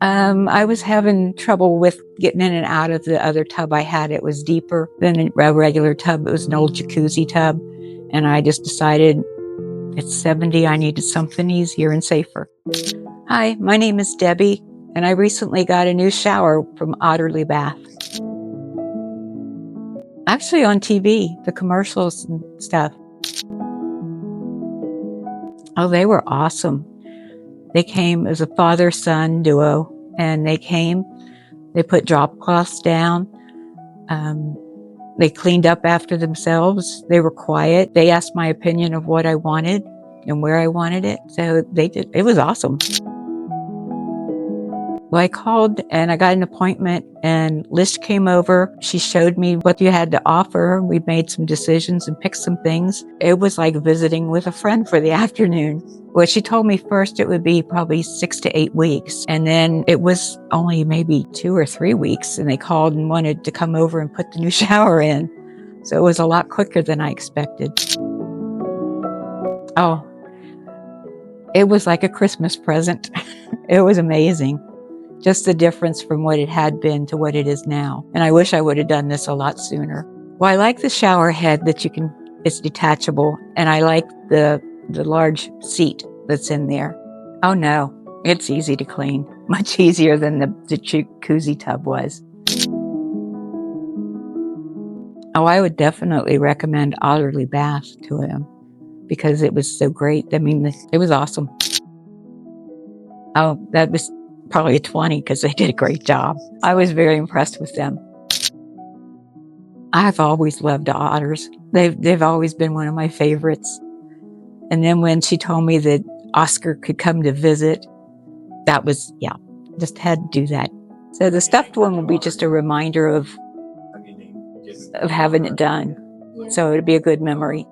I was having trouble with getting in and out of the other tub I had. It was deeper than a regular tub. It was an old jacuzzi tub. And I just decided at 70, I needed something easier and safer. Hi, my name is Debbie, and I recently got a new shower from Otterly Baths. Actually on TV, the commercials and stuff. Oh, they were awesome. They came as a father-son duo, and they came, they put drop cloths down. They cleaned up after themselves. They were quiet. They asked my opinion of what I wanted and where I wanted it. So they did. It was awesome. Well, I called and I got an appointment, and Liz came over. She showed me what you had to offer. We made some decisions and picked some things. It was like visiting with a friend for the afternoon. Well, she told me first it would be probably 6 to 8 weeks. And then it was only maybe 2 or 3 weeks. And they called and wanted to come over and put the new shower in. So it was a lot quicker than I expected. Oh, it was like a Christmas present. It was amazing. Just the difference from what it had been to what it is now. And I wish I would have done this a lot sooner. Well, I like the shower head that it's detachable, and I like the large seat that's in there. Oh no, it's easy to clean. Much easier than the jacuzzi tub was. Oh, I would definitely recommend Otterly Baths to him because it was so great. I mean, it was awesome. Oh, that was probably a 20 because they did a great job. I was very impressed with them. I've always loved otters. They've always been one of my favorites. And then when she told me that Oscar could come to visit, that was, yeah, just had to do that. So the stuffed one will be just a reminder of having it done. So it'll be a good memory.